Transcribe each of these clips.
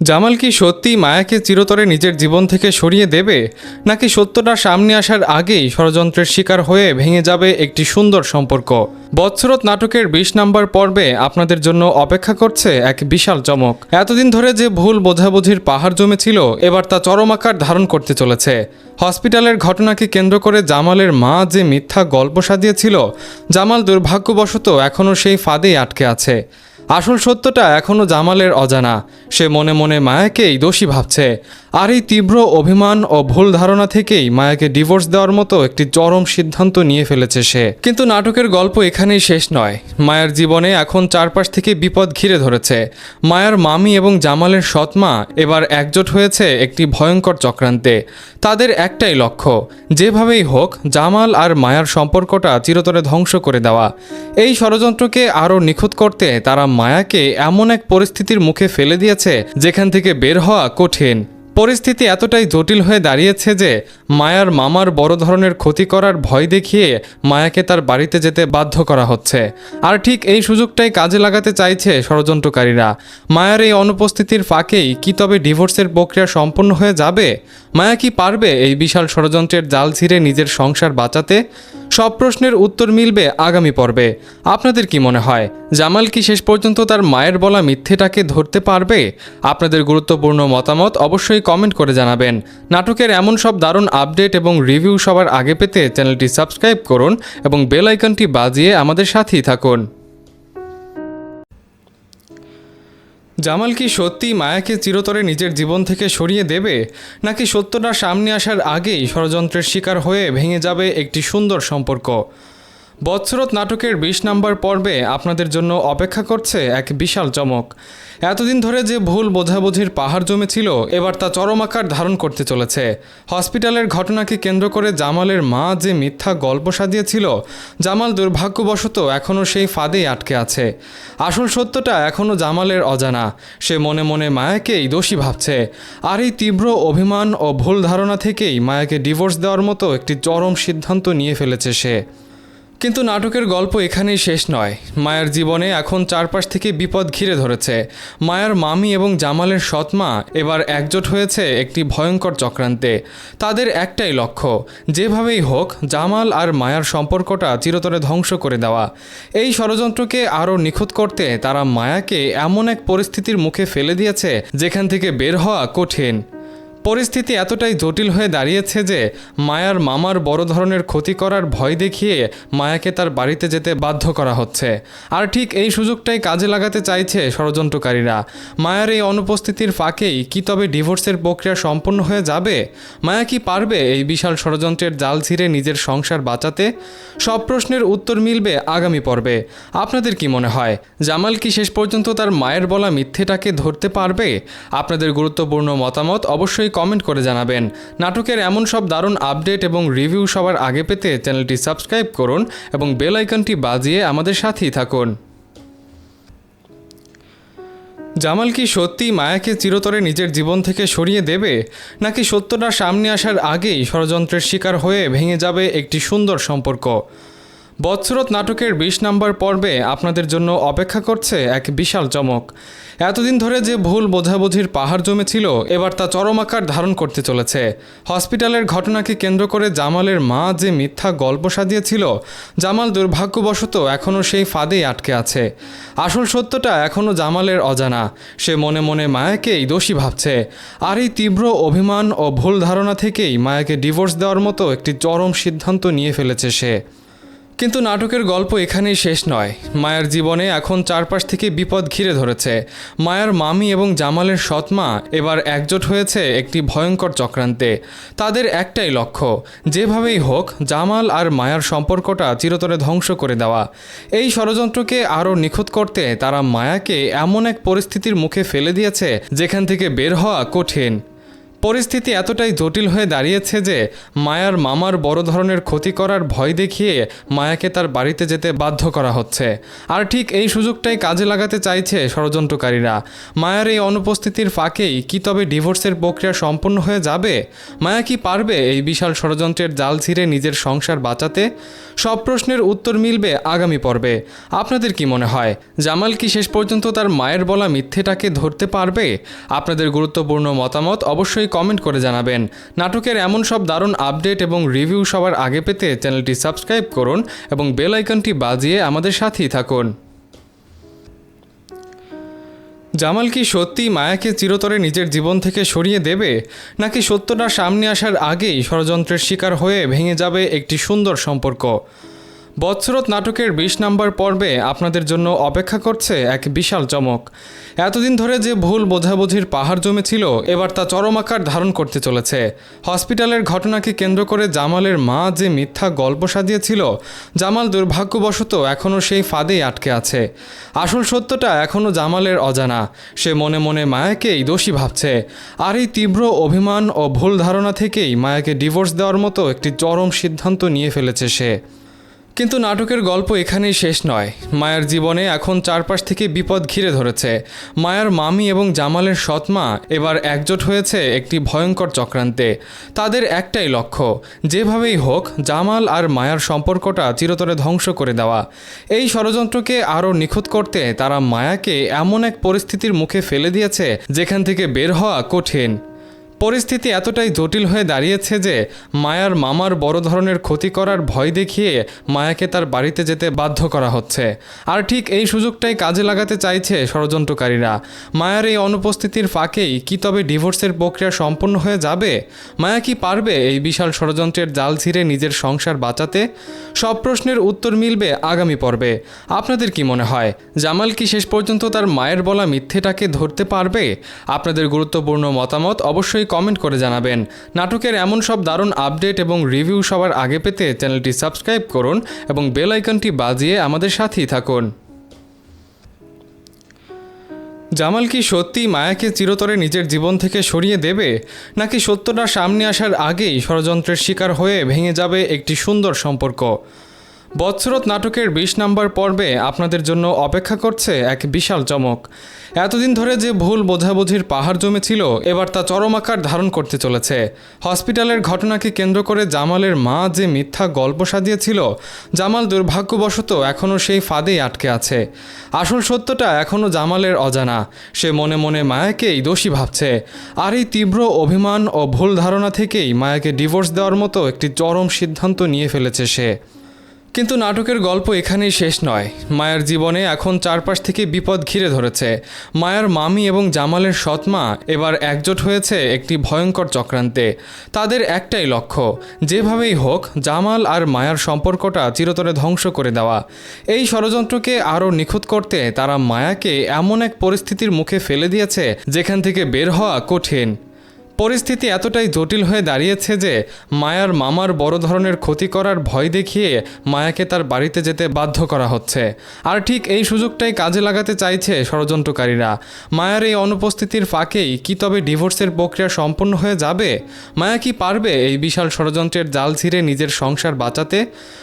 জামাল কি সত্যিই মায়াকে চিরতরে নিজের জীবন থেকে সরিয়ে দেবে, নাকি সত্যটা সামনে আসার আগেই ষড়যন্ত্রের শিকার হয়ে ভেঙে যাবে একটি সুন্দর সম্পর্ক? বৎসরত নাটকের ২০ নম্বর পর্বে আপনাদের জন্য অপেক্ষা করছে এক বিশাল চমক। এতদিন ধরে যে ভুল বোঝাবুঝির পাহাড় জমেছিল, এবার তা চরম আকার ধারণ করতে চলেছে। হসপিটালের ঘটনাকে কেন্দ্র করে জামালের মা যে মিথ্যা গল্প সাজিয়েছিল, জামাল দুর্ভাগ্যবশত এখনও সেই ফাঁদেই আটকে আছে। আসল সত্যটা এখনও জামালের অজানা। সে মনে মনে মায়াকেই দোষী ভাবছে। আর এই তীব্র অভিমান ও ভুল ধারণা থেকেই মায়াকে ডিভোর্স দেওয়ার মতো একটি চরম সিদ্ধান্ত নিয়ে ফেলেছে সে। কিন্তু নাটকের গল্প এখানেই শেষ নয়। মায়ার জীবনে এখন চারপাশ থেকে বিপদ ঘিরে ধরেছে। মায়ার মামি এবং জামালের সৎমা এবার একজোট হয়েছে একটি ভয়ঙ্কর চক্রান্তে। তাদের একটাই লক্ষ্য, যেভাবেই হোক জামাল আর মায়ার সম্পর্কটা চিরতরে ধ্বংস করে দেওয়া। এই ষড়যন্ত্রকে আরও নিখুঁত করতে তারা মায়াকে এমন এক পরিস্থিতির মুখে ফেলে দিয়েছে যেখান থেকে বের হওয়া কঠিন। পরিস্থিতি এতটাই জটিল হয়ে দাঁড়িয়েছে যে মায়ার মামার বড় ধরনের ক্ষতি করার ভয় দেখিয়ে মায়াকে তার বাড়িতে যেতে বাধ্য করা হচ্ছে। আর ঠিক এই সুযোগটাই কাজে লাগাতে চাইছে ষড়যন্ত্রকারীরা। মায়ার এই অনুপস্থিতির ফাঁকেই কি তবে ডিভোর্সের প্রক্রিয়া সম্পন্ন হয়ে যাবে? মায়া কি পারবে এই বিশাল ষড়যন্ত্রের জাল ছিঁড়ে নিজের সংসার বাঁচাতে? সব প্রশ্নের উত্তর মিলবে আগামী পর্বে। আপনাদের কি মনে হয়, জামাল কি শেষ পর্যন্ত তার মায়ের বলা মিথ্যেটাকে ধরতে পারবে? আপনাদের গুরুত্বপূর্ণ মতামত অবশ্যই কমেন্ট করে জানাবেন। নাটকের এমন সব দারুণ আপডেট এবং রিভিউ সবার আগে পেতে চ্যানেলটি সাবস্ক্রাইব করুন এবং বেল আইকনটি বাজিয়ে আমাদের সাথেই থাকুন। জামাল কি সত্যিই মায়াকে চিরতরে নিজের জীবন থেকে সরিয়ে দেবে, নাকি সত্যটা সামনে আসার আগেই ষড়যন্ত্রের শিকার হয়ে ভেঙে যাবে একটি সুন্দর সম্পর্ক? বৎসরত নাটকের ২০ নম্বর পর্বে আপনাদের জন্য অপেক্ষা করছে এক বিশাল চমক। এতদিন ধরে যে ভুল বোঝাবুঝির পাহাড় জমেছিল, এবার তা চরম আকার ধারণ করতে চলেছে। হসপিটালের ঘটনাকে কেন্দ্র করে জামালের মা যে মিথ্যা গল্প সাজিয়েছিল, জামাল দুর্ভাগ্যবশত এখনও সেই ফাঁদেই আটকে আছে। আসল সত্যটা এখনও জামালের অজানা। সে মনে মনে মায়াকেই দোষী ভাবছে। আর এই তীব্র অভিমান ও ভুল ধারণা থেকেই মায়াকে ডিভোর্স দেওয়ার মতো একটি চরম সিদ্ধান্ত নিয়ে ফেলেছে সে। কিন্তু নাটকের গল্প এখানেই শেষ নয়। মায়ার জীবনে এখন চারপাশ থেকে বিপদ ঘিরে ধরেছে। মায়ার মামি এবং জামালের সৎমা এবার একজোট হয়েছে একটি ভয়ঙ্কর চক্রান্তে। তাদের একটাই লক্ষ্য, যেভাবেই হোক জামাল আর মায়ার সম্পর্কটা চিরতরে ধ্বংস করে দেওয়া। এই ষড়যন্ত্রকে আরও নিখুঁত করতে তারা মায়াকে এমন এক পরিস্থিতির মুখে ফেলে দিয়েছে যেখান থেকে বের হওয়া কঠিন। পরিস্থিতি এতটাই জটিল হয়ে দাঁড়িয়েছে যে মায়ার মামার বড় ধরনের ক্ষতি করার ভয় দেখিয়ে মায়াকে তার বাড়িতে যেতে বাধ্য করা হচ্ছে। আর ঠিক এই সুযোগটাই কাজে লাগাতে চাইছে ষড়যন্ত্রকারীরা। মায়ার এই অনুপস্থিতির ফাঁকেই কি তবে ডিভোর্সের প্রক্রিয়া সম্পন্ন হয়ে যাবে? মায়া কি পারবে এই বিশাল ষড়যন্ত্রের জাল ছিঁড়ে নিজের সংসার বাঁচাতে? সব প্রশ্নের উত্তর মিলবে আগামী পর্বে। আপনাদের কি মনে হয়, জামাল কি শেষ পর্যন্ত তার মায়ের বলা মিথ্যেটাকে ধরতে পারবে? আপনাদের গুরুত্বপূর্ণ মতামত অবশ্যই কমেন্ট করে জানাবেন। নাটকের এমন সব দারুণ আপডেট এবং রিভিউ সবার আগে পেতে চ্যানেলটি সাবস্ক্রাইব করুন এবং বেল আইকনটি বাজিয়ে আমাদের সাথেই থাকুন। জামাল কি সত্যিই মায়াকে চিরতরে নিজের জীবন থেকে সরিয়ে দেবে, নাকি সত্যটা সামনে আসার আগেই ষড়যন্ত্রের শিকার হয়ে ভেঙে যাবে একটি সুন্দর সম্পর্ক? বৎসরত নাটকের ২০ নম্বর পর্বে আপনাদের জন্য অপেক্ষা করছে এক বিশাল চমক। এতদিন ধরে যে ভুল বোঝাবুঝির পাহাড় জমেছিল, এবার তা চরম আকার ধারণ করতে চলেছে। হসপিটালের ঘটনাকে কেন্দ্র করে জামালের মা যে মিথ্যা গল্প সাজিয়েছিল, জামাল দুর্ভাগ্যবশত এখনও সেই ফাঁদেই আটকে আছে। আসল সত্যটা এখনও জামালের অজানা। সে মনে মনে মায়াকেই দোষী ভাবছে। আর এই তীব্র অভিমান ও ভুল ধারণা থেকেই মায়াকে ডিভোর্স দেওয়ার মতো একটি চরম সিদ্ধান্ত নিয়ে ফেলেছে সে। কিন্তু নাটকের গল্প এখানেই শেষ নয়। মায়ার জীবনে এখন চারপাশ থেকে বিপদ ঘিরে ধরেছে। মায়ার মামি এবং জামালের সৎমা এবার একজোট হয়েছে একটি ভয়ঙ্কর চক্রান্তে। তাদের একটাই লক্ষ্য, যেভাবেই হোক জামাল আর মায়ার সম্পর্কটা চিরতরে ধ্বংস করে দেওয়া। এই ষড়যন্ত্রকে আরও নিখুঁত করতে তারা মায়াকে এমন এক পরিস্থিতির মুখে ফেলে দিয়েছে যেখান থেকে বের হওয়া কঠিন। পরিস্থিতি এতটাই জটিল হয়ে দাঁড়িয়েছে যে মায়ার মামার বড় ধরনের ক্ষতি করার ভয় দেখিয়ে মায়াকে তার বাড়িতে যেতে বাধ্য করা হচ্ছে। আর ঠিক এই সুযোগটাই কাজে লাগাতে চাইছে ষড়যন্ত্রকারীরা। মায়ার এই অনুপস্থিতির ফাঁকেই কি তবে ডিভোর্সের প্রক্রিয়া সম্পন্ন হয়ে যাবে? মায়া কি পারবে এই বিশাল ষড়যন্ত্রের জাল ছিঁড়ে নিজের সংসার বাঁচাতে? সব প্রশ্নের উত্তর মিলবে আগামী পর্বে। আপনাদের কি মনে হয়, জামাল কি শেষ পর্যন্ত তার মায়ের বলা মিথ্যেটাকে ধরতে পারবে? আপনাদের গুরুত্বপূর্ণ মতামত অবশ্যই কমেন্ট করে জানাবেন। নাটকের এমন সব দারুণ আপডেট এবং রিভিউ সবার আগে পেতে চ্যানেলটি সাবস্ক্রাইব করুন এবং বেল আইকনটি বাজিয়ে আমাদের সাথেই থাকুন। জামাল কি সত্যি মায়াকে চিরতরে নিজের জীবন থেকে সরিয়ে দেবে, নাকি সত্যটা সামনে আসার আগেই ষড়যন্ত্রের শিকার হয়ে ভেঙে যাবে একটি সুন্দর সম্পর্ক? বৎসরত নাটকের 20 নম্বর পর্বে আপনাদের জন্য অপেক্ষা করছে এক বিশাল চমক। এতদিন ধরে যে ভুল বোঝাবুঝির পাহাড় জমেছিল, এবার তা চরম আকার ধারণ করতে চলেছে। হসপিটালের ঘটনাকে কেন্দ্র করে জামালের মা যে মিথ্যা গল্প সাজিয়েছিল, জামাল দুর্ভাগ্যবশত এখনও সেই ফাঁদেই আটকে আছে। আসল সত্যটা এখনও জামালের অজানা। সে মনে মনে মায়াকেই দোষী ভাবছে। আর এই তীব্র অভিমান ও ভুল ধারণা থেকেই মায়াকে ডিভোর্স দেওয়ার মতো একটি চরম সিদ্ধান্ত নিয়ে ফেলেছে সে। কিন্তু নাটকের গল্প এখানেই শেষ নয়। মায়ার জীবনে এখন চারপাশ থেকে বিপদ ঘিরে ধরেছে। মায়ার মামি এবং জামালের সৎমা এবার একজোট হয়েছে একটি ভয়ঙ্কর চক্রান্তে। তাদের একটাই লক্ষ্য, যেভাবেই হোক জামাল আর মায়ার সম্পর্কটা চিরতরে ধ্বংস করে দেওয়া। এই ষড়যন্ত্রকে আরও নিখুঁত করতে তারা মায়াকে এমন এক পরিস্থিতির মুখে ফেলে দিয়েছে যেখান থেকে বের হওয়া কঠিন। পরিস্থিতি এতটাই জটিল হয়ে দাঁড়িয়েছে যে মায়ার মামার বড় ধরনের ক্ষতি করার ভয় দেখিয়ে মায়াকে তার বাড়িতে যেতে বাধ্য করা হচ্ছে। আর ঠিক এই সুযোগটাই কাজে লাগাতে চাইছে ষড়যন্ত্রকারীরা। মায়ার এই অনুপস্থিতির ফাঁকেই কি তবে ডিভোর্সের প্রক্রিয়া সম্পন্ন হয়ে যাবে? মায়া কি পারবে এই বিশাল ষড়যন্ত্রের জাল ছিঁড়ে নিজের সংসার বাঁচাতে? সব প্রশ্নের উত্তর মিলবে আগামী পর্বে। আপনাদের কি মনে হয়, জামাল কি শেষ পর্যন্ত তার মায়ের বলা মিথ্যেটাকে ধরতে পারবে? আপনাদের গুরুত্বপূর্ণ মতামত অবশ্যই কমেন্ট করে জানাবেন। নাটকের এমন সব দারুণ আপডেট এবং রিভিউ সবার আগে পেতে চ্যানেলটি সাবস্ক্রাইব করুন এবং বেল আইকনটি বাজিয়ে আমাদের সাথেই থাকুন। জামাল কি সত্যি মায়াকে চিরতরে নিজের জীবন থেকে সরিয়ে দেবে, নাকি সত্যটা সামনে আসার আগেই ষড়যন্ত্রের শিকার হয়ে ভেঙে যাবে একটি সুন্দর সম্পর্ক? বৎসরত নাটকের 20 নম্বর পর্বে আপনাদের জন্য অপেক্ষা করছে এক বিশাল চমক। এতদিন ধরে যে ভুল বোঝাবুঝির পাহাড় জমেছিল, এবার তা চরম আকার ধারণ করতে চলেছে। হসপিটালের ঘটনাকে কেন্দ্র করে জামালের মা যে মিথ্যা গল্প সাজিয়েছিল, জামাল দুর্ভাগ্যবশত এখনও সেই ফাঁদেই আটকে আছে। আসল সত্যটা এখনও জামালের অজানা। সে মনে মনে মায়াকেই দোষী ভাবছে। আর এই তীব্র অভিমান ও ভুল ধারণা থেকেই মায়াকে ডিভোর্স দেওয়ার মতো একটি চরম সিদ্ধান্ত নিয়ে ফেলেছে সে। কিন্তু নাটকের গল্প এখানেই শেষ নয়। মায়ার জীবনে এখন চারপাশ থেকে বিপদ ঘিরে ধরেছে। মায়ার মামি এবং জামালের সৎমা এবার একজোট হয়েছে একটি ভয়ঙ্কর চক্রান্তে। তাদের একটাই লক্ষ্য, যেভাবেই হোক জামাল আর মায়ার সম্পর্কটা চিরতরে ধ্বংস করে দেওয়া। এই ষড়যন্ত্রকে আরও নিখুঁত করতে তারা মায়াকে এমন এক পরিস্থিতির মুখে ফেলে দিয়েছে যেখান থেকে বের হওয়া কঠিন। পরিস্থিতি এতটাই জটিল হয়ে দাঁড়িয়েছে যে মায়ার মামার বড় ধরনের ক্ষতি করার ভয় দেখিয়ে মায়াকে তার বাড়িতে যেতে বাধ্য করা হচ্ছে। আর ঠিক এই সুযোগটাই কাজে লাগাতে চাইছে ষড়যন্ত্রকারীরা। মায়ার এই অনুপস্থিতির ফাঁকেই কি তবে ডিভোর্সের প্রক্রিয়া সম্পন্ন হয়ে যাবে? মায়া কি পারবে এই বিশাল ষড়যন্ত্রের জাল ছিঁড়ে নিজের সংসার বাঁচাতে?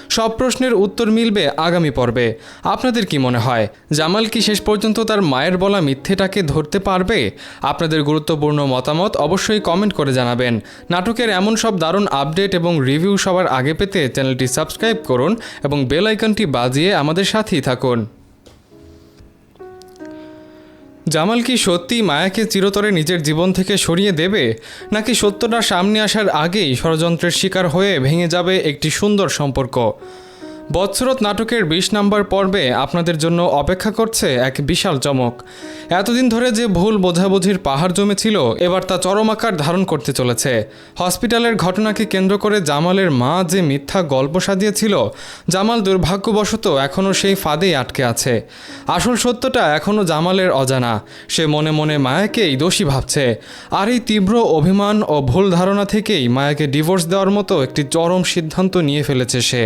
সব প্রশ্নের উত্তর মিলবে আগামী পর্বে। আপনাদের কি মনে হয়, জামাল কি শেষ পর্যন্ত তার মায়ের বলা মিথ্যেটাকে ধরতে পারবে? আপনাদের গুরুত্বপূর্ণ মতামত অবশ্যই কমেন্ট করে জানাবেন। নাটকের এমন সব দারুণ আপডেট এবং রিভিউ সবার আগে পেতে চ্যানেলটি সাবস্ক্রাইব করুন এবং বেল আইকনটি বাজিয়ে আমাদের সাথেই থাকুন। জামাল কি সত্যি মায়াকে চিরতরে নিজের জীবন থেকে সরিয়ে দেবে, নাকি সত্যটা সামনে আসার আগেই ষড়যন্ত্রের শিকার হয়ে ভেঙে যাবে একটি সুন্দর সম্পর্ক? বৎসরত নাটকের 20 নম্বর পর্বে আপনাদের জন্য অপেক্ষা করছে এক বিশাল চমক। এতদিন ধরে যে ভুল বোঝাবুঝির পাহাড় জমেছিল, এবার তা চরম আকার ধারণ করতে চলেছে। হসপিটালের ঘটনাকে কেন্দ্র করে জামালের মা যে মিথ্যা গল্প সাজিয়েছিল, জামাল দুর্ভাগ্যবশত এখনও সেই ফাঁদেই আটকে আছে। আসল সত্যটা এখনও জামালের অজানা। সে মনে মনে মায়াকেই দোষী ভাবছে। আর এই তীব্র অভিমান ও ভুল ধারণা থেকেই মায়াকে ডিভোর্স দেওয়ার মতো একটি চরম সিদ্ধান্ত নিয়ে ফেলেছে সে।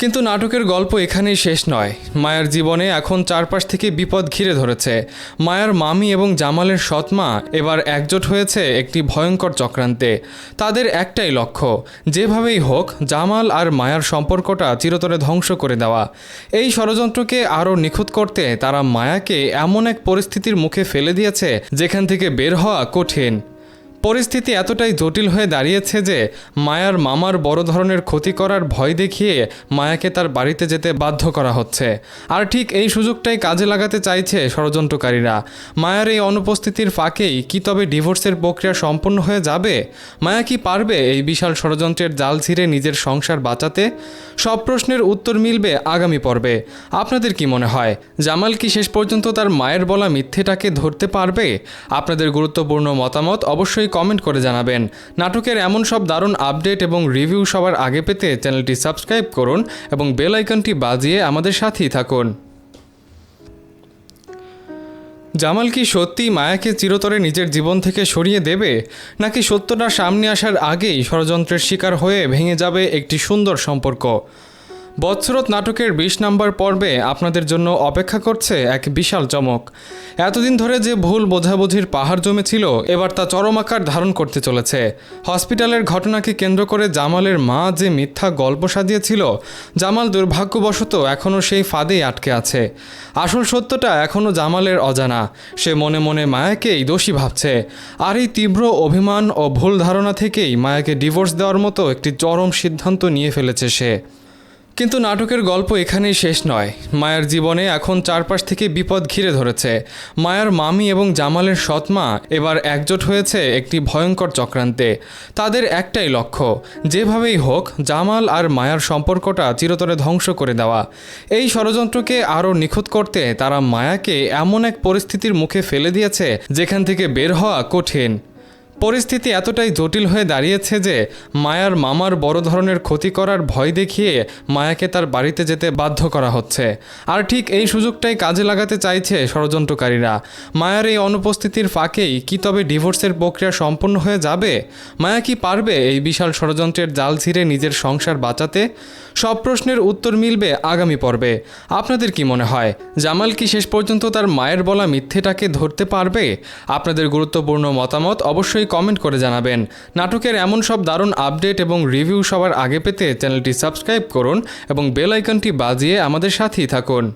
কিন্তু নাটকের গল্প এখানেই শেষ নয়। মায়ার জীবনে এখন চারপাশ থেকে বিপদ ঘিরে ধরেছে। মায়ার মামি এবং জামালের সৎমা এবার একজোট হয়েছে একটি ভয়ঙ্কর চক্রান্তে। তাদের একটাই লক্ষ্য, যেভাবেই হোক জামাল আর মায়ার সম্পর্কটা চিরতরে ধ্বংস করে দেওয়া। এই ষড়যন্ত্রকে আরও নিখুঁত করতে তারা মায়াকে এমন এক পরিস্থিতির মুখে ফেলে দিয়েছে যেখান থেকে বের হওয়া কঠিন। পরিস্থিতি এতটাই জটিল হয়ে দাঁড়িয়েছে যে মায়ার মামার বড় ধরনের ক্ষতি করার ভয় দেখিয়ে মায়াকে তার বাড়িতে যেতে বাধ্য করা হচ্ছে। আর ঠিক এই সুযোগটাই কাজে লাগাতে চাইছে ষড়যন্ত্রকারীরা। মায়ার এই অনুপস্থিতির ফাঁকেই কি তবে ডিভোর্সের প্রক্রিয়া সম্পন্ন হয়ে যাবে? মায়া কি পারবে এই বিশাল ষড়যন্ত্রের জাল ছিঁড়ে নিজের সংসার বাঁচাতে? সব প্রশ্নের উত্তর মিলবে আগামী পর্বে। আপনাদের কি মনে হয়, জামাল কি শেষ পর্যন্ত তার মায়ের বলা মিথ্যেটাকে ধরতে পারবে? আপনাদের গুরুত্বপূর্ণ মতামত অবশ্যই কমেন্ট করে জানাবেন। নাটকের এমন সব দারুণ আপডেট এবং রিভিউ সবার আগে পেতে চ্যানেলটি সাবস্ক্রাইব করুন এবং বেল আইকনটি বাজিয়ে আমাদের সাথেই থাকুন। জামাল কি সত্যি মায়াকে চিরতরে নিজের জীবন থেকে সরিয়ে দেবে, নাকি সত্যটা সামনে আসার আগেই ষড়যন্ত্রের শিকার হয়ে ভেঙে যাবে একটি সুন্দর সম্পর্ক? বৎসরত নাটকের 20 নম্বর পর্বে আপনাদের জন্য অপেক্ষা করছে এক বিশাল চমক। এতদিন ধরে যে ভুল বোঝাবুঝির পাহাড় জমেছিল, এবার তা চরম আকার ধারণ করতে চলেছে। হসপিটালের ঘটনাকে কেন্দ্র করে জামালের মা যে মিথ্যা গল্প সাজিয়েছিল, জামাল দুর্ভাগ্যবশত এখনও সেই ফাঁদেই আটকে আছে। আসল সত্যটা এখনও জামালের অজানা। সে মনে মনে মায়াকেই দোষী ভাবছে। আর এই তীব্র অভিমান ও ভুল ধারণা থেকেই মায়াকে ডিভোর্স দেওয়ার মতো একটি চরম সিদ্ধান্ত নিয়ে ফেলেছে সে। কিন্তু নাটকের গল্প এখানেই শেষ নয়। মায়ার জীবনে এখন চারপাশ থেকে বিপদ ঘিরে ধরেছে। মায়ার মামি এবং জামালের সৎমা এবার একজোট হয়েছে একটি ভয়ঙ্কর চক্রান্তে। তাদের একটাই লক্ষ্য, যেভাবেই হোক জামাল আর মায়ার সম্পর্কটা চিরতরে ধ্বংস করে দেওয়া। এই ষড়যন্ত্রকে আরও নিখুঁত করতে তারা মায়াকে এমন এক পরিস্থিতির মুখে ফেলে দিয়েছে যেখান থেকে বের হওয়া কঠিন। পরিস্থিতি এতটাই জটিল হয়ে দাঁড়িয়েছে যে মায়ার মামার বড় ধরনের ক্ষতি করার ভয় দেখিয়ে মায়াকে তার বাড়িতে যেতে বাধ্য করা হচ্ছে। আর ঠিক এই সুযোগটাই কাজে লাগাতে চাইছে ষড়যন্ত্রকারীরা। মায়ার এই অনুপস্থিতির ফাঁকেই কি তবে ডিভোর্সের প্রক্রিয়া সম্পন্ন হয়ে যাবে? মায়া কি পারবে এই বিশাল ষড়যন্ত্রের জাল ছিঁড়ে নিজের সংসার বাঁচাতে? সব প্রশ্নের উত্তর মিলবে আগামী পর্বে। আপনাদের কি মনে হয়, জামাল কি শেষ পর্যন্ত তার মায়ের বলা মিথ্যেটাকে ধরতে পারবে? আপনাদের গুরুত্বপূর্ণ মতামত অবশ্যই কমেন্ট করে জানাবেন। নাটকের এমন সব দারুণ আপডেট এবং রিভিউ সবার আগে পেতে চ্যানেলটি সাবস্ক্রাইব করুন এবং বেল আইকনটি বাজিয়ে আমাদের সাথেই থাকুন।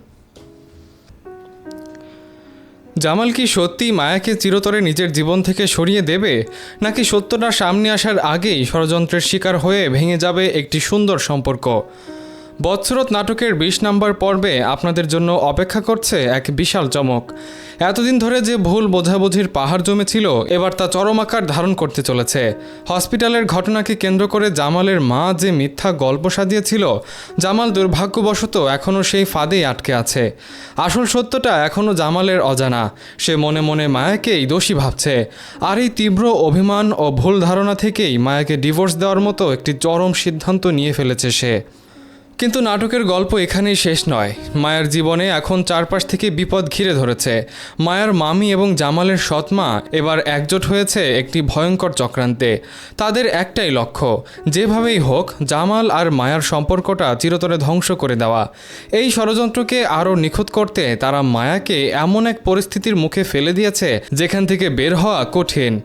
জামাল কি সত্যি মায়াকে চিরতরে নিজের জীবন থেকে সরিয়ে দেবে, নাকি সত্যটা সামনে আসার আগেই ষড়যন্ত্রের শিকার হয়ে ভেঙে যাবে একটি সুন্দর সম্পর্ক? বৎসরত নাটকের 20 নম্বর পর্বে আপনাদের জন্য অপেক্ষা করছে এক বিশাল চমক। এতদিন ধরে যে ভুল বোঝাবুঝির পাহাড় জমেছিল, এবার তা চরম আকার ধারণ করতে চলেছে। হসপিটালের ঘটনাকে কেন্দ্র করে জামালের মা যে মিথ্যা গল্প সাজিয়েছিল, জামাল দুর্ভাগ্যবশত এখনও সেই ফাঁদেই আটকে আছে। আসল সত্যটা এখনও জামালের অজানা। সে মনে মনে মায়াকেই দোষী ভাবছে। আর এই তীব্র অভিমান ও ভুল ধারণা থেকেই মায়াকে ডিভোর্স দেওয়ার মতো একটি চরম সিদ্ধান্ত নিয়ে ফেলেছে সে। কিন্তু নাটকের গল্প এখানেই শেষ নয়। মায়ার জীবনে এখন চারপাশ থেকে বিপদ ঘিরে ধরেছে। মায়ার মামি এবং জামালের সৎমা এবার একজোট হয়েছে একটি ভয়ঙ্কর চক্রান্তে। তাদের একটাই লক্ষ্য, যেভাবেই হোক জামাল আর মায়ার সম্পর্কটা চিরতরে ধ্বংস করে দেওয়া। এই ষড়যন্ত্রকে আরও নিখুঁত করতে তারা মায়াকে এমন এক পরিস্থিতির মুখে ফেলে দিয়েছে যেখান থেকে বের হওয়া কঠিন।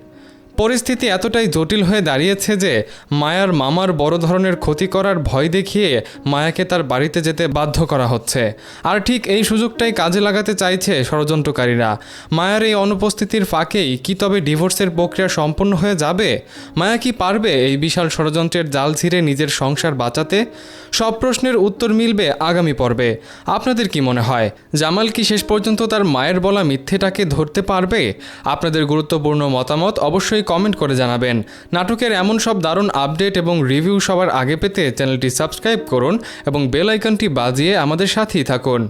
পরিস্থিতি এতটাই জটিল হয়ে দাঁড়িয়েছে যে মায়ার মামার বড় ধরনের ক্ষতি করার ভয় দেখিয়ে মায়াকে তার বাড়িতে যেতে বাধ্য করা হচ্ছে। আর ঠিক এই সুযোগটাই কাজে লাগাতে চাইছে ষড়যন্ত্রকারীরা। মায়ার এই অনুপস্থিতির ফাঁকেই কি তবে ডিভোর্সের প্রক্রিয়া সম্পন্ন হয়ে যাবে? মায়া কি পারবে এই বিশাল ষড়যন্ত্রের জাল ছিঁড়ে নিজের সংসার বাঁচাতে? সব প্রশ্নের উত্তর মিলবে আগামী পর্বে। আপনাদের কি মনে হয়, জামাল কি শেষ পর্যন্ত তার মায়ের বলা মিথ্যেটাকে ধরতে পারবে? আপনাদের গুরুত্বপূর্ণ মতামত অবশ্যই কমেন্ট করে জানাবেন। নাটকের এমন সব দারুণ আপডেট এবং রিভিউ সবার আগে পেতে চ্যানেলটি সাবস্ক্রাইব করুন এবং বেল আইকনটি বাজিয়ে আমাদের সাথেই থাকুন।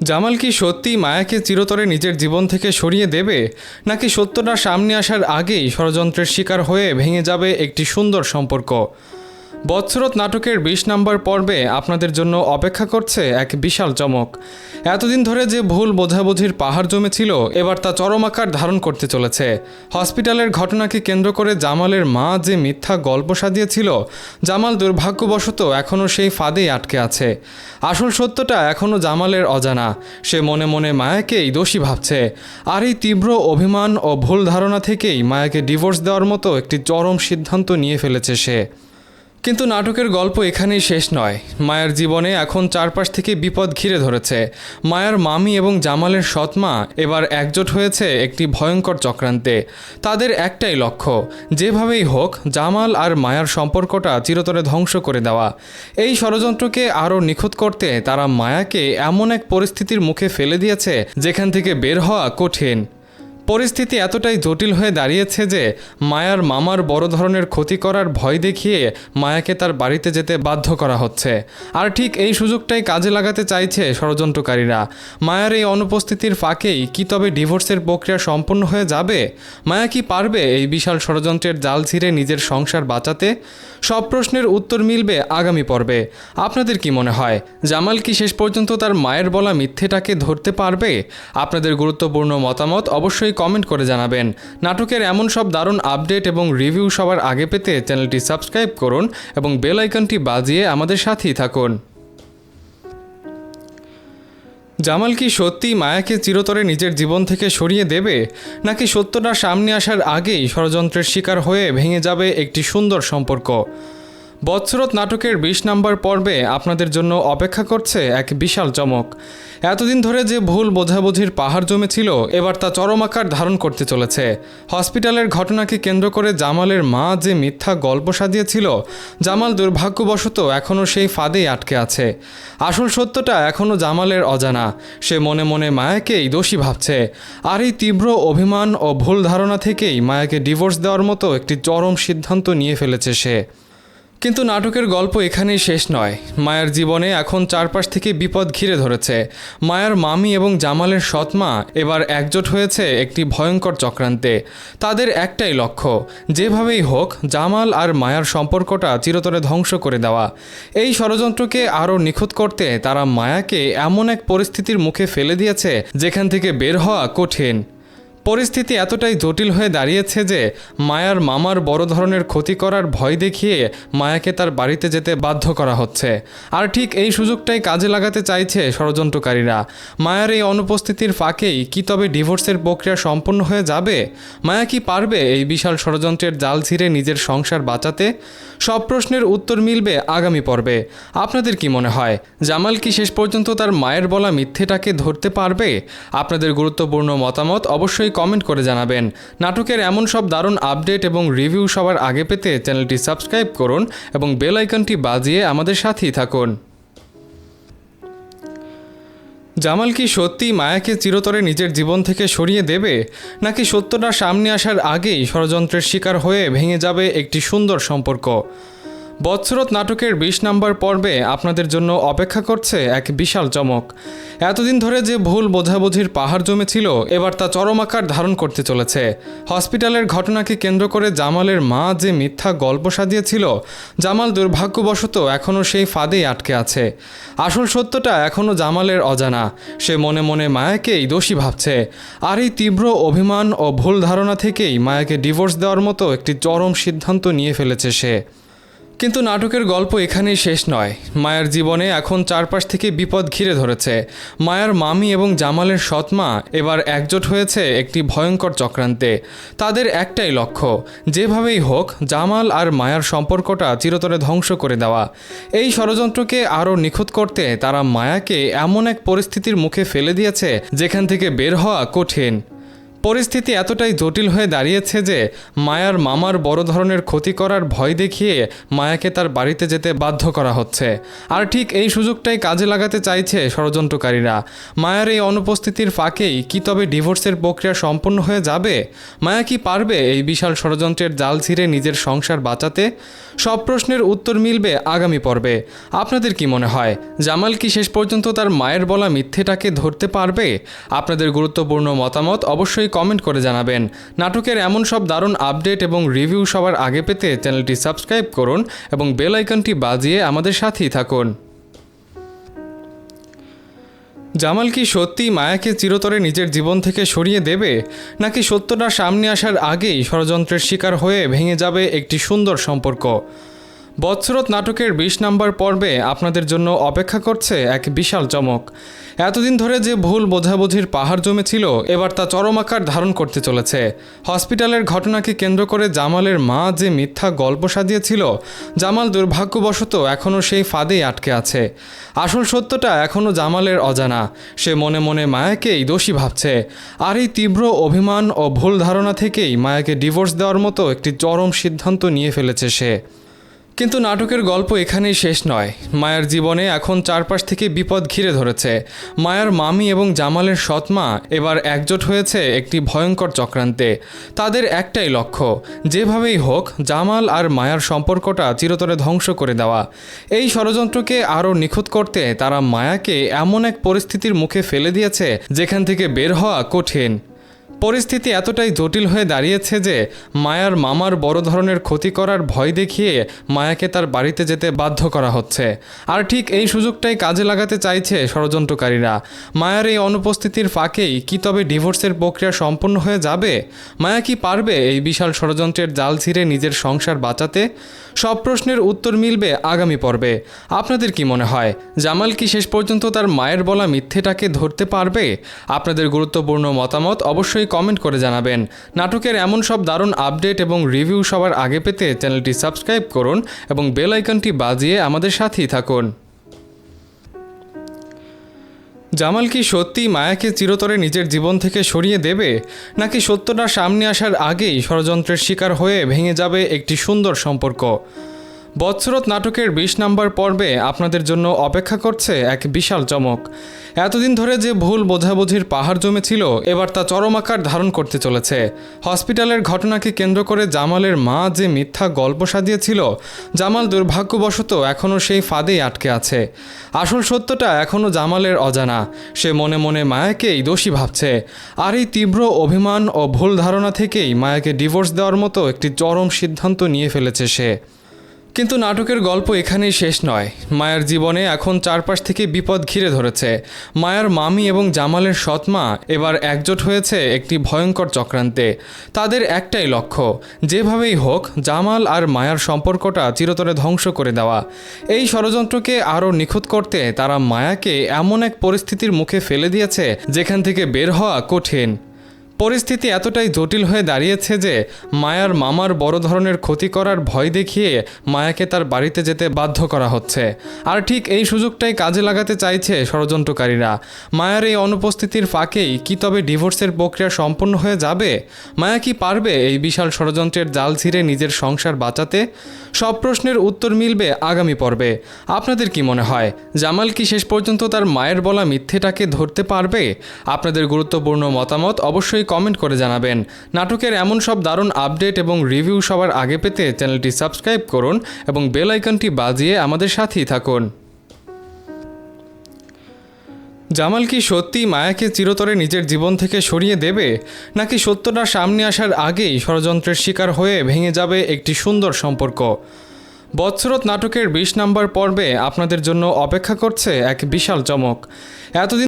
জামাল কি সত্যি মায়াকে চিরতরে নিজের জীবন থেকে সরিয়ে দেবে, নাকি সত্যটা সামনে আসার আগেই ষড়যন্ত্রের শিকার হয়ে ভেঙে যাবে একটি সুন্দর সম্পর্ক? বৎসরত নাটকের ২০ নম্বর পর্বে আপনাদের জন্য অপেক্ষা করছে এক বিশাল চমক। এতদিন ধরে যে ভুল বোঝাবুঝির পাহাড় জমেছিল এবার তা চরম আকার ধারণ করতে চলেছে। হসপিটালের ঘটনাকে কেন্দ্র করে জামালের মা যে মিথ্যা গল্প সাজিয়েছিল, জামাল দুর্ভাগ্যবশত এখনও সেই ফাঁদেই আটকে আছে। আসল সত্যটা এখনও জামালের অজানা। সে মনে মনে মায়াকেই দোষী ভাবছে। আর এই তীব্র অভিমান ও ভুল ধারণা থেকেই মায়াকে ডিভোর্স দেওয়ার মতো একটি চরম সিদ্ধান্ত নিয়ে ফেলেছে সে। কিন্তু নাটকের গল্প এখানেই শেষ নয়। মায়ার জীবনে এখন চারপাশ থেকে বিপদ ঘিরে ধরেছে। মায়ার মামি এবং জামালের সৎমা এবার একজোট হয়েছে একটি ভয়ঙ্কর চক্রান্তে। তাদের একটাই লক্ষ্য, যেভাবেই হোক জামাল আর মায়ার সম্পর্কটা চিরতরে ধ্বংস করে দেওয়া। এই ষড়যন্ত্রকে আরও নিখুঁত করতে তারা মায়াকে এমন এক পরিস্থিতির মুখে ফেলে দিয়েছে যেখান থেকে বের হওয়া কঠিন। পরিস্থিতি এতটাই জটিল হয়ে দাঁড়িয়েছে যে মায়ার মামার বড় ধরনের ক্ষতি করার ভয় দেখিয়ে মায়াকে তার বাড়িতে যেতে বাধ্য করা হচ্ছে। আর ঠিক এই সুযোগটাই কাজে লাগাতে চাইছে ষড়যন্ত্রকারীরা। মায়ার এই অনুপস্থিতির ফাঁকেই কি তবে ডিভোর্সের প্রক্রিয়া সম্পূর্ণ হয়ে যাবে? মায়া কি পারবে এই বিশাল ষড়যন্ত্রের জাল ছিঁড়ে নিজের সংসার বাঁচাতে? সব প্রশ্নের উত্তর মিলবে আগামী পর্বে। আপনাদের কি মনে হয়, জামাল কি শেষ পর্যন্ত তার মায়ের বলা মিথ্যেটাকে ধরতে পারবে? আপনাদের গুরুত্বপূর্ণ মতামত অবশ্যই কমেন্ট করে জানাবেন। নাটকের এমন সব দারুণ আপডেট এবং রিভিউ সবার আগে পেতে চ্যানেলটি সাবস্ক্রাইব করুন এবং বেল আইকনটি বাজিয়ে আমাদের সাথেই থাকুন। জামাল কি সত্যিই মায়াকে চিরতরে নিজের জীবন থেকে সরিয়ে দেবে, নাকি সত্যটা সামনে আসার আগেই ষড়যন্ত্রের শিকার হয়ে ভেঙে যাবে একটি সুন্দর সম্পর্ক? বৎসরত নাটকের ২০ নম্বর পর্বে আপনাদের জন্য অপেক্ষা করছে এক বিশাল চমক। এতদিন ধরে যে ভুল বোঝাবুঝির পাহাড় জমেছিল এবার তা চরম আকার ধারণ করতে চলেছে। হসপিটালের ঘটনাকে কেন্দ্র করে জামালের মা যে মিথ্যা গল্প সাজিয়েছিল, জামাল দুর্ভাগ্যবশত এখনও সেই ফাঁদেই আটকে আছে। আসল সত্যটা এখনও জামালের অজানা। সে মনে মনে মায়াকেই দোষী ভাবছে। আর এই তীব্র অভিমান ও ভুল ধারণা থেকেই মায়াকে ডিভোর্স দেওয়ার মতো একটি চরম সিদ্ধান্ত নিয়ে ফেলেছে সে। কিন্তু নাটকের গল্প এখানেই শেষ নয়। মায়ার জীবনে এখন চারপাশ থেকে বিপদ ঘিরে ধরেছে। মায়ার মামি এবং জামালের সৎমা এবার একজোট হয়েছে একটি ভয়ঙ্কর চক্রান্তে। তাদের একটাই লক্ষ্য, যেভাবেই হোক জামাল আর মায়ার সম্পর্কটা চিরতরে ধ্বংস করে দেওয়া। এই ষড়যন্ত্রকে আরও নিখুঁত করতে তারা মায়াকে এমন এক পরিস্থিতির মুখে ফেলে দিয়েছে যেখান থেকে বের হওয়া কঠিন। পরিস্থিতি এতটাই জটিল হয়ে দাঁড়িয়েছে যে মায়ার মামার বড় ধরনের ক্ষতি করার ভয় দেখিয়ে মায়াকে তার বাড়িতে যেতে বাধ্য করা হচ্ছে। আর ঠিক এই সুযোগটাই কাজে লাগাতে চাইছে ষড়যন্ত্রকারীরা। মায়ার এই অনুপস্থিতির ফাঁকেই কি তবে ডিভোর্সের প্রক্রিয়া সম্পূর্ণ হয়ে যাবে? মায়া কি পারবে এই বিশাল ষড়যন্ত্রের জাল ছিঁড়ে নিজের সংসার বাঁচাতে? সব প্রশ্নের উত্তর মিলবে আগামী পর্বে। আপনাদের কি মনে হয়, জামাল কি শেষ পর্যন্ত তার মায়ের বলা মিথ্যেটাকে ধরতে পারবে? আপনাদের গুরুত্বপূর্ণ মতামত অবশ্যই কমেন্ট করে জানাবেন। নাটকের এমন সব দারুণ আপডেট এবং রিভিউ সবার আগে পেতে চ্যানেলটি সাবস্ক্রাইব করুন এবং বেল আইকনটি বাজিয়ে আমাদের সাথেই থাকুন। জামাল কি সত্যিই মায়াকে চিরতরে নিজের জীবন থেকে সরিয়ে দেবে, নাকি সত্যটা সামনে আসার আগেই ষড়যন্ত্রের শিকার হয়ে ভেঙে যাবে একটি সুন্দর সম্পর্ক? বৎসরত নাটকের ২০ নম্বর পর্বে আপনাদের জন্য অপেক্ষা করছে এক বিশাল চমক। এতদিন ধরে যে ভুল বোঝাবুঝির পাহাড় জমেছিল এবার তা চরম আকার ধারণ করতে চলেছে। হসপিটালের ঘটনাকে কেন্দ্র করে জামালের মা যে মিথ্যা গল্প সাজিয়েছিল, জামাল দুর্ভাগ্যবশত এখনও সেই ফাঁদেই আটকে আছে। আসল সত্যটা এখনও জামালের অজানা। সে মনে মনে মায়াকেই দোষী ভাবছে। আর এই তীব্র অভিমান ও ভুল ধারণা থেকেই মায়াকে ডিভোর্স দেওয়ার মতো একটি চরম সিদ্ধান্ত নিয়ে ফেলেছে সে। কিন্তু নাটকের গল্প এখানেই শেষ নয়। মায়ার জীবনে এখন চারপাশ থেকে বিপদ ঘিরে ধরেছে। মায়ার মামি এবং জামালের সৎমা এবার একজোট হয়েছে একটি ভয়ঙ্কর চক্রান্তে। তাদের একটাই লক্ষ্য, যেভাবেই হোক জামাল আর মায়ার সম্পর্কটা চিরতরে ধ্বংস করে দেওয়া। এই ষড়যন্ত্রকে আরও নিখুঁত করতে তারা মায়াকে এমন এক পরিস্থিতির মুখে ফেলে দিয়েছে যেখান থেকে বের হওয়া কঠিন। পরিস্থিতি এতটাই জটিল হয়ে দাঁড়িয়েছে যে মায়ার মামার বড় ধরনের ক্ষতি করার ভয় দেখিয়ে মায়াকে তার বাড়িতে যেতে বাধ্য করা হচ্ছে। আর ঠিক এই সুযোগটাই কাজে লাগাতে চাইছে ষড়যন্ত্রকারীরা। মায়ার এই অনুপস্থিতির ফাঁকেই কি তবে ডিভোর্সের প্রক্রিয়া সম্পূর্ণ হয়ে যাবে? মায়া কি পারবে এই বিশাল ষড়যন্ত্রের জাল ছিঁড়ে নিজের সংসার বাঁচাতে? সব প্রশ্নের উত্তর মিলবে আগামী পর্বে। আপনাদের কি মনে হয়, জামাল কি শেষ পর্যন্ত তার মায়ের বলা মিথ্যেটাকে ধরতে পারবে? আপনাদের গুরুত্বপূর্ণ মতামত অবশ্যই কমেন্ট করে জানাবেন। নাটকের এমন সব দারুণ আপডেট এবং রিভিউ সবার আগে পেতে চ্যানেলটি সাবস্ক্রাইব করুন এবং বেল আইকনটি বাজিয়ে আমাদের সাথেই থাকুন। জামাল কি সত্যি মায়াকে চিরতরে নিজের জীবন থেকে সরিয়ে দেবে, নাকি সত্যটা সামনে আসার আগেই ষড়যন্ত্রের শিকার হয়ে ভেঙে যাবে একটি সুন্দর সম্পর্ক? বৎসরত নাটকের ২০ নম্বর পর্বে আপনাদের জন্য অপেক্ষা করছে এক বিশাল চমক। এতদিন ধরে যে ভুল বোঝাবুঝির পাহাড় জমেছিল, এবার তা চরম আকার ধারণ করতে চলেছে। হসপিটালের ঘটনাকে কেন্দ্র করে জামালের মা যে মিথ্যা গল্প সাজিয়েছিল, জামাল দুর্ভাগ্যবশত এখনও সেই ফাঁদেই আটকে আছে। আসল সত্যটা এখনও জামালের অজানা। সে মনে মনে মায়াকেই দোষী ভাবছে, আর এই তীব্র অভিমান ও ভুল ধারণা থেকেই মায়াকে ডিভোর্স দেওয়ার মতো একটি চরম সিদ্ধান্ত নিয়ে ফেলেছে সে। কিন্তু নাটকের গল্প এখানেই শেষ নয়। মায়ার জীবনে এখন চারপাশ থেকে বিপদ ঘিরে ধরেছে। মায়ার মামি এবং জামালের সৎমা এবার একজোট হয়েছে একটি ভয়ঙ্কর চক্রান্তে। তাদের একটাই লক্ষ্য, যেভাবেই হোক জামাল আর মায়ার সম্পর্কটা চিরতরে ধ্বংস করে দেওয়া। এই ষড়যন্ত্রকে আরও নিখুঁত করতে তারা মায়াকে এমন এক পরিস্থিতির মুখে ফেলে দিয়েছে যেখান থেকে বের হওয়া কঠিন। পরিস্থিতি এতটাই জটিল হয়ে দাঁড়িয়েছে যে মায়ার মামার বড় ধরনের ক্ষতি করার ভয় দেখিয়ে মায়াকে তার বাড়িতে যেতে বাধ্য করা হচ্ছে। আর ঠিক এই সুযোগটাই কাজে লাগাতে চাইছে ষড়যন্ত্রকারীরা। মায়ার এই অনুপস্থিতির ফাঁকেই কি তবে ডিভোর্সের প্রক্রিয়া সম্পন্ন হয়ে যাবে? মায়া কি পারবে এই বিশাল ষড়যন্ত্রের জাল ছিঁড়ে নিজের সংসার বাঁচাতে? সব প্রশ্নের উত্তর মিলবে আগামী পর্বে। আপনাদের কি মনে হয়, জামাল কি শেষ পর্যন্ত তার মায়ের বলা মিথ্যেটাকে ধরতে পারবে? আপনাদের গুরুত্বপূর্ণ মতামত অবশ্যই কমেন্ট করে জানাবেন। নাটকের এমন সব দারুণ আপডেট এবং রিভিউ সবার আগে পেতে চ্যানেলটি সাবস্ক্রাইব করুন এবং বেল আইকনটি বাজিয়ে আমাদের সাথেই থাকুন। জামাল কি সত্যি মায়াকে চিরতরে নিজের জীবন থেকে সরিয়ে দেবে, নাকি সত্যটা সামনে আসার আগেই ষড়যন্ত্রের শিকার হয়ে ভেঙে যাবে একটি সুন্দর সম্পর্ক? বৎসরত নাটকের ২০ নম্বর পর্বে আপনাদের জন্য অপেক্ষা করছে এক বিশাল চমক। এতদিন ধরে যে ভুল বোঝাবুঝির পাহাড় জমেছিল, এবার তা চরম আকার ধারণ করতে চলেছে। হসপিটালের ঘটনাকে কেন্দ্র করে জামালের মা যে মিথ্যা গল্প সাজিয়েছিল, জামাল দুর্ভাগ্যবশত এখনও সেই ফাঁদেই আটকে আছে। আসল সত্যটা এখনও জামালের অজানা। সে মনে মনে মায়াকেই দোষী ভাবছে, আর এই তীব্র অভিমান ও ভুল ধারণা থেকেই মায়াকে ডিভোর্স দেওয়ার মতো একটি চরম সিদ্ধান্ত নিয়ে ফেলেছে সে। কিন্তু নাটকের গল্প এখানেই শেষ নয়। মায়ার জীবনে এখন চারপাশ থেকে বিপদ ঘিরে ধরেছে। মায়ার মামি এবং জামালের সৎমা এবার একজোট হয়েছে একটি ভয়ঙ্কর চক্রান্তে। তাদের একটাই লক্ষ্য, যেভাবেই হোক জামাল আর মায়ার সম্পর্কটা চিরতরে ধ্বংস করে দেওয়া। এই ষড়যন্ত্রকে আরও নিখুঁত করতে তারা মায়াকে এমন এক পরিস্থিতির মুখে ফেলে দিয়েছে যেখান থেকে বের হওয়া কঠিন। পরিস্থিতি এতটাই জটিল হয়ে দাঁড়িয়েছে যে মায়ার মামার বড় ধরনের ক্ষতি করার ভয় দেখিয়ে মায়াকে তার বাড়িতে যেতে বাধ্য করা হচ্ছে। আর ঠিক এই সুযোগটাই কাজে লাগাতে চাইছে ষড়যন্ত্রকারীরা। মায়ার এই অনুপস্থিতির ফাঁকেই কি তবে ডিভোর্সের প্রক্রিয়া সম্পন্ন হয়ে যাবে? মায়া কি পারবে এই বিশাল ষড়যন্ত্রের জাল ছিঁড়ে নিজের সংসার বাঁচাতে? সব প্রশ্নের উত্তর মিলবে আগামী পর্বে। আপনাদের কি মনে হয়, জামাল কি শেষ পর্যন্ত তার মায়ের বলা মিথ্যেটাকে ধরতে পারবে? আপনাদের গুরুত্বপূর্ণ মতামত অবশ্যই কমেন্ট করে জানাবেন। নাটকের এমন সব দারুণ আপডেট এবং রিভিউ সবার আগে পেতে চ্যানেলটি সাবস্ক্রাইব করুন এবং বেল আইকনটি বাজিয়ে আমাদের সাথেই থাকুন। জামাল কি সত্যি মায়াকে চিরতরে নিজের জীবন থেকে সরিয়ে দেবে, নাকি সত্যটা সামনে আসার আগেই ষড়যন্ত্রের শিকার হয়ে ভেঙে যাবে একটি সুন্দর সম্পর্ক? বৎসরত নাটকের ২০ নম্বর পর্বে আপনাদের জন্য অপেক্ষা করছে এক বিশাল চমক। এতদিন